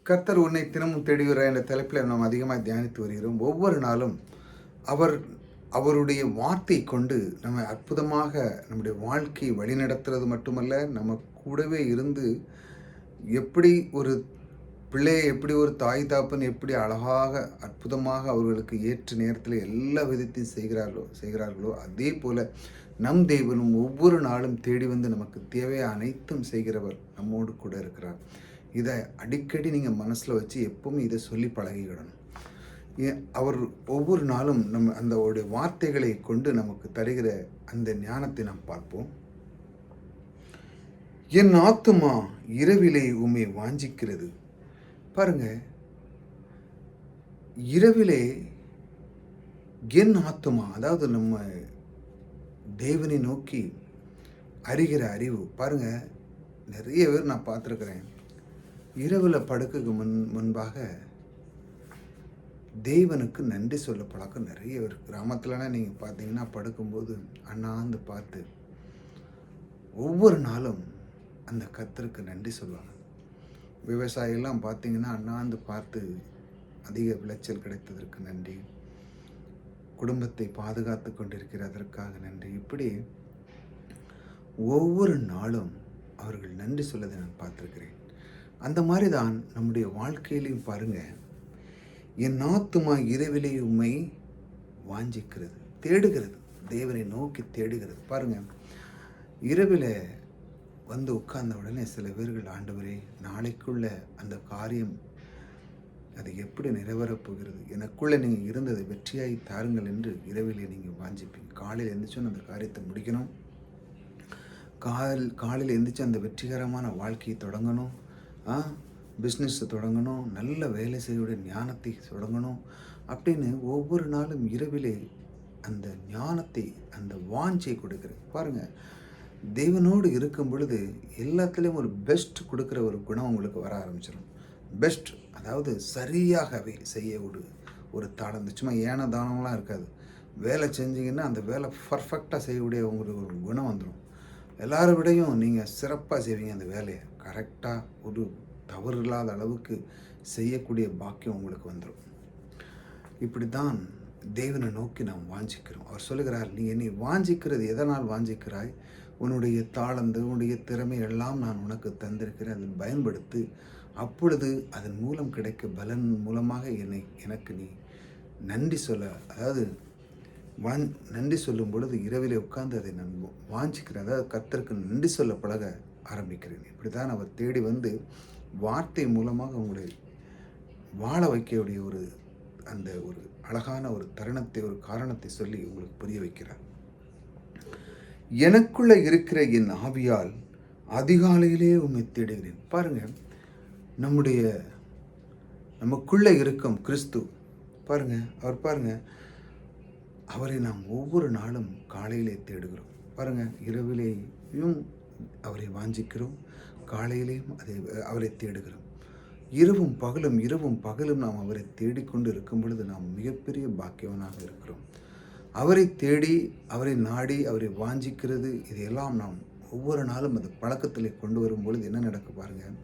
கர்த்தர் உன்னை தினமும் தேடி வர என்ற தலைப்பில் நாம் அதிகமாக தியானித்து வருகிறோம். ஒவ்வொரு நாளும் அவர் அவருடைய வார்த்தை கொண்டு நம்ம அற்புதமாக நம்முடைய வாழ்க்கையை வழிநடத்துறது மட்டுமல்ல, நம்ம கூடவே இருந்து எப்படி ஒரு பிள்ளையை எப்படி ஒரு தாய் தாப்பன் எப்படி அழகாக அற்புதமாக அவர்களுக்கு ஏற்ற நேரத்தில் எல்லா விதத்தையும் செய்கிறார்களோ அதே போல நம் தேவனும் ஒவ்வொரு நாளும் தேடி வந்து நமக்கு தேவையான அனைத்தும் செய்கிறவர் நம்மோடு கூட இருக்கிறார். இதை அடிக்கடி நீங்கள் மனசில் வச்சு எப்பவும் இதை சொல்லி பழகிக்கிடணும். அவர் ஒவ்வொரு நாளும் நம்ம அந்த அவருடைய வார்த்தைகளை கொண்டு நமக்கு தருகிற அந்த ஞானத்தை நாம் பார்ப்போம். என் ஆத்துமா இரவிலே உம்மை வாஞ்சிக்கிறது. பாருங்க, இரவிலே என் ஆத்துமா, அதாவது நம்ம தேவனை நோக்கி அறிகிற அறிவு. பாருங்க, நிறைய பேர் நான் பார்த்துருக்குறேன், இரவில் படுக்கைக்கு முன்பாக தேவனுக்கு நன்றி சொல்ல பழக்கம் நிறைய பேர். கிராமத்துலலாம் நீங்கள் பார்த்தீங்கன்னா படுக்கும்போது அண்ணாந்து பார்த்து ஒவ்வொரு நாளும் அந்த கர்த்தருக்கு நன்றி சொல்லுவாங்க. விவசாயிகள்லாம் பார்த்தீங்கன்னா அண்ணாந்து பார்த்து அதிக விளைச்சல் கிடைத்ததற்கு நன்றி, குடும்பத்தை பாதுகாத்து கொண்டிருக்கிறதற்காக நன்றி, இப்படி ஒவ்வொரு நாளும் அவர்கள் நன்றி சொல்லதை நான் பார்த்துருக்கிறேன். அந்த மாதிரி தான் நம்முடைய வாழ்க்கையிலையும் பாருங்கள், என் ஆத்துமா இரவிலே உம்மை வாஞ்சிக்கிறது, தேடுகிறது, தேவனை நோக்கி தேடுகிறது. பாருங்கள், இரவில் வந்து உட்கார்ந்த உடனே சில பேர்கள், ஆண்டவரே நாளைக்குள்ள அந்த காரியம் அது எப்படி நிறைவேறப் போகிறது, எனக்குள்ளே நீங்கள் இருந்ததை வெற்றியாகி தாருங்கள் என்று இரவிலே நீங்கள் வாஞ்சிப்பீங்க. காலையில் எழுந்திரிச்சோன்னு அந்த காரியத்தை முடிக்கணும், காலையில் எழுந்திரிச்சு அந்த வெற்றிகரமான வாழ்க்கையை தொடங்கணும், பிஸ்னஸை தொடங்கணும், நல்ல வேலை செய்யக்கூடிய ஞானத்தை தொடங்கணும் அப்படின்னு ஒவ்வொரு நாளும் இரவிலே அந்த ஞானத்தை, அந்த வாஞ்சை கொடுக்குறது. பாருங்கள், தேவனோடு இருக்கும் பொழுது எல்லாத்துலேயும் ஒரு பெஸ்ட் கொடுக்குற ஒரு குணம் உங்களுக்கு வர ஆரம்பிச்சிடும். பெஸ்ட், அதாவது சரியாகவே செய்ய ஒரு தாளம். சும்மா ஏன தானம்லாம் இருக்காது. வேலை செஞ்சிங்கன்னா அந்த வேலை பர்ஃபெக்டாக செய்யக்கூடிய உங்களுக்கு ஒரு குணம் வந்துடும். எல்லாரை விடையும் நீங்கள் சிறப்பாக செய்வீங்க. அந்த வேலையை கரெக்டாக ஒரு தவறு இல்லாத அளவுக்கு செய்யக்கூடிய பாக்கியம் உங்களுக்கு வந்துடும். இப்படி தான் தேவனை நோக்கி நாம் வாஞ்சிக்கிறோம். அவர் சொல்லுகிறார், நீ என்னை வாஞ்சிக்கிறது எதனால் வாஞ்சிக்கிறாய்? உன்னுடைய தாளந்து, உன்னுடைய திறமை எல்லாம் நான் உனக்கு தந்திருக்கிறேன், அதை பயன்படுத்து. அப்பொழுது அதன் மூலம் கிடைக்க பலன் மூலமாக எனக்கு நீ நன்றி சொல்ல, அதாவது நன்றி சொல்லும் பொழுது இரவிலே உட்கார்ந்து அதை நான் வாஞ்சிக்கிறேன், அதாவது கர்த்தருக்கு நன்றி சொல்ல பழக ஆரம்பிக்கிறேன். இப்படி தான் அவர் தேடி வந்து வார்த்தை மூலமாக உங்களை வாழ வைக்கக்கூடிய ஒரு அழகான ஒரு தருணத்தை, ஒரு காரணத்தை சொல்லி உங்களுக்கு புரிய வைக்கிறார். எனக்குள்ள இருக்கிற என் ஆவியால் அதிகாலையிலே உம்மை தேடுகிறேன். பாருங்கள், நமக்குள்ளே இருக்கும் கிறிஸ்து பாருங்கள், அவரை நாம் ஒவ்வொரு நாளும் காலையிலே தேடுகிறோம். பாருங்கள், இரவிலேயும் அவரை வாஞ்சிக்கிறோம், காலையிலேயும் அவரை தேடுகிறோம். இரவும் பகலும் நாம் அவரை தேடிக்கொண்டு இருக்கும் பொழுது நாம் மிகப்பெரிய பாக்கியவனாக இருக்கிறோம். அவரை தேடி, அவரை நாடி, அவரை வாஞ்சிக்கிறது, இதையெல்லாம் நாம் ஒவ்வொரு நாளும் அந்த பழக்கத்தில் கொண்டு வரும் பொழுது என்ன நடக்க பாருங்கள்,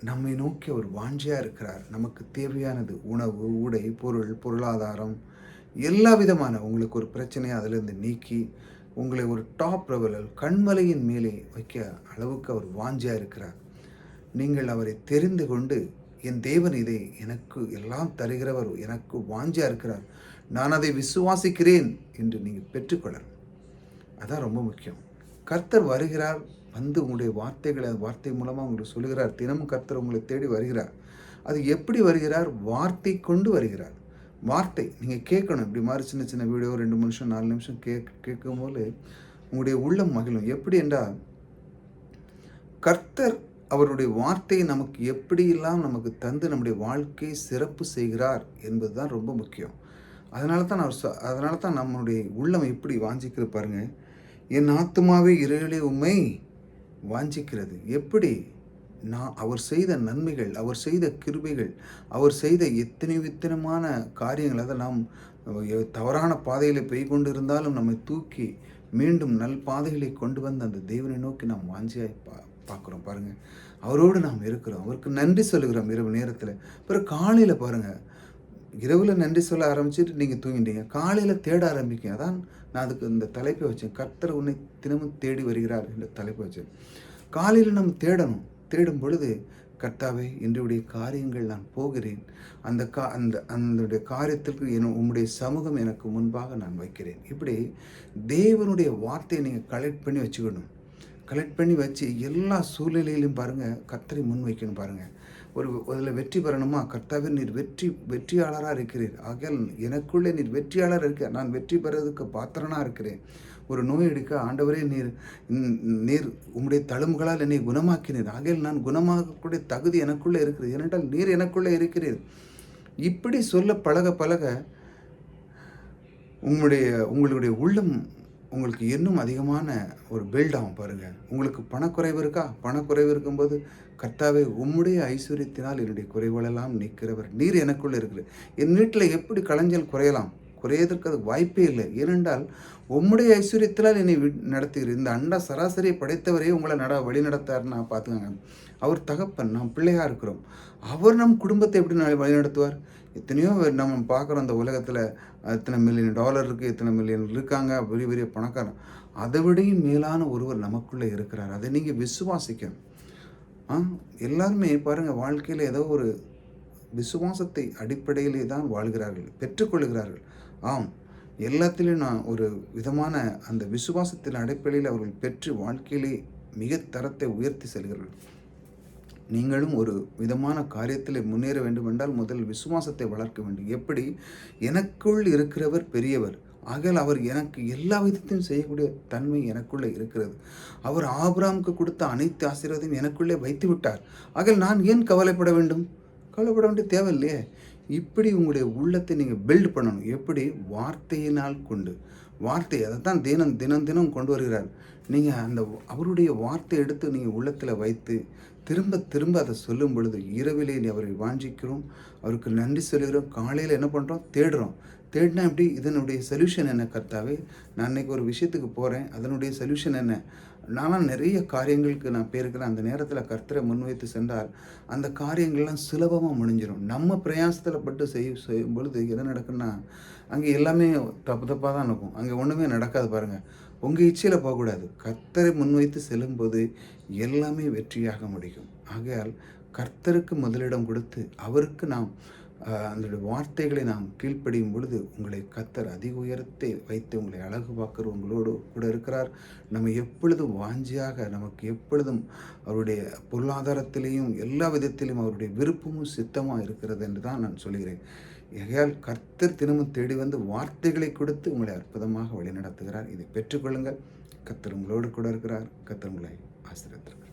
நம்மை நோக்கி அவர் வாஞ்சியாக இருக்கிறார். நமக்கு தேவையானது உணவு, உடை, பொருளாதாரம், எல்லா விதமான உங்களுக்கு ஒரு பிரச்சனையை அதிலிருந்து நீக்கி உங்களை ஒரு டாப் லெவலில் கண்மலையின் மேலே வைக்க அளவுக்கு அவர் வாஞ்சியாக இருக்கிறார். நீங்கள் அவரை தெரிந்து கொண்டு, என் தேவன் இதை எனக்கு எல்லாம் தருகிறவர், எனக்கு வாஞ்சியாக இருக்கிறார், நான் அதை விசுவாசிக்கிறேன் என்று நீங்கள் பெற்றுக்கொள்ளணும். அதான் ரொம்ப முக்கியம். கர்த்தர் வருகிறார், வந்து உங்களுடைய வார்த்தை மூலமாக உங்களுக்கு சொல்லுகிறார். தினமும் கர்த்தர் உங்களை தேடி வருகிறார். அது எப்படி வருகிறார்? வார்த்தை கொண்டு வருகிறார். வார்த்தை நீங்கள் கேட்கணும். இப்படி மாதிரி சின்ன சின்ன வீடியோ 2 நிமிஷம் 4 நிமிஷம் கேட்கும்போது உங்களுடைய உள்ளம் மகிழும். எப்படி என்றால், கர்த்தர் அவருடைய வார்த்தையை நமக்கு எப்படியெல்லாம் நமக்கு தந்து நம்முடைய வாழ்க்கையை சிறப்பு செய்கிறார் என்பது தான் ரொம்ப முக்கியம். அதனால தான் நம்முடைய உள்ளம் எப்படி வாஞ்சிக்கிறது பாருங்கள். என் ஆத்துமாவே இரவிலே உம்மை வாஞ்சிக்கிறது. எப்படி? அவர் செய்த நன்மைகள், அவர் செய்த கிருபைகள், அவர் செய்த எத்தனைமான காரியங்கள், அதை நாம் தவறான பாதையில் போய் கொண்டு இருந்தாலும் நம்மை தூக்கி மீண்டும் நல் பாதைகளை கொண்டு வந்து அந்த தேவனை நோக்கி நாம் வாஞ்சியாய் பார்க்குறோம். பாருங்கள், அவரோடு நாம் இருக்கிறோம். அவருக்கு நன்றி சொல்லுகிறோம் இரவு நேரத்தில. பிறகு காலையில பாருங்க, இரவுல நன்றி சொல்ல ஆரம்பிச்சுட்டு நீங்க தூங்கிட்டீங்க. காலையில தேட ஆரம்பிங்க. அதான் நான் அதுக்கு இந்த தலைப்பை வச்சேன். கர்த்தர் உன்னை தினமும் தேடி வருகிறார் என்ற தலைப்பை வச்சேன். காலையில நம்ம தேடணும். தேடும் பொழுது, கர்த்தாவே இன்றைய காரியங்கள் நான் போகிறேன். அந்த காரியத்திற்கு உம்முடைய சமூகம் எனக்கு முன்பாக நான் வைக்கிறேன். இப்படி தேவனுடைய வார்த்தையை நீங்க கலெக்ட் பண்ணி வச்சுக்கணும். கலெக்ட் பண்ணி வச்சு எல்லா சூழ்நிலையிலும் பாருங்க, கர்த்தரை முன்வைக்கணும் பாருங்க. அதில் வெற்றி பெறணுமா? கர்த்தாவே நீர் வெற்றியாளராக இருக்கிறீர். ஆகையால் எனக்குள்ளே நீர் வெற்றியாளர் இருக்க, நான் வெற்றி பெறதுக்கு பாத்திரனா இருக்கிறேன். ஒரு நோய் எடுக்க ஆண்டவரே நீர் உம்முடைய தழும்புகளால் என்னை குணமாக்கினீர். ஆகையால் நான் குணமாகக்கூடிய தகுதி எனக்குள்ளே இருக்கிறது. ஏனென்றால் நீர் எனக்குள்ளே இருக்கிறீர். இப்படி சொல்ல பழக பழக உங்களுடைய உள்ளம் உங்களுக்கு இன்னும் அதிகமான ஒரு பில்ட் ஆகும் பாருங்கள். உங்களுக்கு பணக்குறைவு இருக்கா? பணக்குறைவு இருக்கும்போது, கர்த்தாவே உம்முடைய ஐஸ்வர்யத்தினால் என்னுடைய குறைவுகளெல்லாம் நீக்கிறவர் நீர் எனக்குள்ளே இருக்கிறார். என் வீட்டில் எப்படி களஞ்சல் குறையலாம்? குறையதற்கு அது வாய்ப்பே இல்லை. ஏனென்றால் உம்முடைய ஐஸ்வர்யத்தினால் என்னை நடத்துகிறீர். இந்த அண்ட சராசரியை படைத்தவரே உங்களை வழி நடத்தாருன்னா பார்த்துக்கோங்க. அவர் தகப்பன், நாம் பிள்ளையாக இருக்கிறோம். அவர் நம் குடும்பத்தை எப்படி வழி நடத்துவார்? எத்தனையோ நம்ம பார்க்குறோம் அந்த உலகத்தில், இத்தனை மில்லியன் டாலர் இருக்குது, இத்தனை மில்லியன் இருக்காங்க, பெரிய பெரிய பணக்காரன். அதை விடையும் மேலான ஒருவர் நமக்குள்ளே இருக்கிறார். அதை நீங்கள் விசுவாசிக்கணும். எல்லாருமே பாருங்கள், வாழ்க்கையில் ஏதோ ஒரு விசுவாசத்தை அடிப்படையிலே தான் வாழ்கிறார்கள், பெற்றுக்கொள்கிறார்கள். ஆம், எல்லாத்திலையும் நான் ஒரு விதமான அந்த விசுவாசத்தின் அடிப்படையில் அவர்கள் பெற்று வாழ்க்கையிலே மிக தரத்தை உயர்த்தி செல்கிறார்கள். நீங்களும் ஒரு விதமான காரியத்தில் முன்னேற வேண்டுமென்றால் முதல் விசுவாசத்தை வளர்க்க வேண்டும். எப்படி? எனக்குள் இருக்கிறவர் பெரியவர். ஆகையால் அவர் எனக்கு எல்லா விதத்தையும் செய்யக்கூடிய தன்மை எனக்குள்ளே இருக்கிறது. அவர் ஆபிரகாமுக்கு கொடுத்த அனைத்து ஆசீர்வாதத்தையும் எனக்குள்ளே வைத்து விட்டார். ஆகையால் நான் ஏன் கவலைப்பட வேண்டும்? கவலைப்பட வேண்டிய தேவையில்லையே. இப்படி உங்களுடைய உள்ளத்தை நீங்கள் பில்ட் பண்ணணும். எப்படி? வார்த்தையினால் கொண்டு. வார்த்தை அதை தான் தினம் கொண்டு வருகிறார். நீங்கள் அந்த அவருடைய வார்த்தை எடுத்து நீங்கள் உள்ளத்தில் வைத்து திரும்ப திரும்ப அதை சொல்லும் பொழுது, இரவிலே அவரை வாஞ்சிக்கிறோம், அவருக்கு நன்றி சொல்லுகிறோம். காலையில் என்ன பண்ணுறோம்? தேடுறோம். தேடினா எப்படி? இதனுடைய சொல்யூஷன் என்ன கர்த்தாவே? நான் இன்றைக்கி ஒரு விஷயத்துக்கு போகிறேன், அதனுடைய சொல்யூஷன் என்ன? நானும் நிறைய காரியங்களுக்கு நான் போயிருக்கிறேன். அந்த நேரத்தில் கர்த்தரை முன்வைத்து சென்றால் அந்த காரியங்கள்லாம் சுலபமாக முடிஞ்சிடும். நம்ம பிரயாசத்தில் பட்டு செய்யும் பொழுது என்ன நடக்குன்னா, அங்கே எல்லாமே தப்பாக தான் இருக்கும். அங்கே ஒன்றுமே நடக்காது பாருங்கள். உங்கள் இச்சையில் போகக்கூடாது. கர்த்தரை முன்வைத்து செல்லும்போது எல்லாமே வெற்றியாக முடியும். ஆகையால் கர்த்தருக்கு முதலிடம் கொடுத்து அவருக்கு நாம் அந்த வார்த்தைகளை நாம் கீழ்ப்படியும் பொழுது உங்களை கர்த்தர் அதிக உயரத்தை வைத்து உங்களை அழகு பார்க்குற உங்களோடு கூட இருக்கிறார். நம்ம எப்பொழுதும் வாஞ்சியாக, நமக்கு எப்பொழுதும் அவருடைய பொருளாதாரத்திலேயும் எல்லா விதத்திலும் அவருடைய விருப்பமும் சித்தமாக இருக்கிறது என்று தான் நான் சொல்கிறேன். ஆகையால் கர்த்தர் தினமும் தேடி வந்து வார்த்தைகளை கொடுத்து உங்களை அற்புதமாக வழிநடத்துகிறார். இதை பெற்றுக்கொள்ளுங்கள். கர்த்தர் உங்களோடு கூட இருக்கிறார். கர்த்தர் உங்களை ஆசீர்வதிக்கிறார்.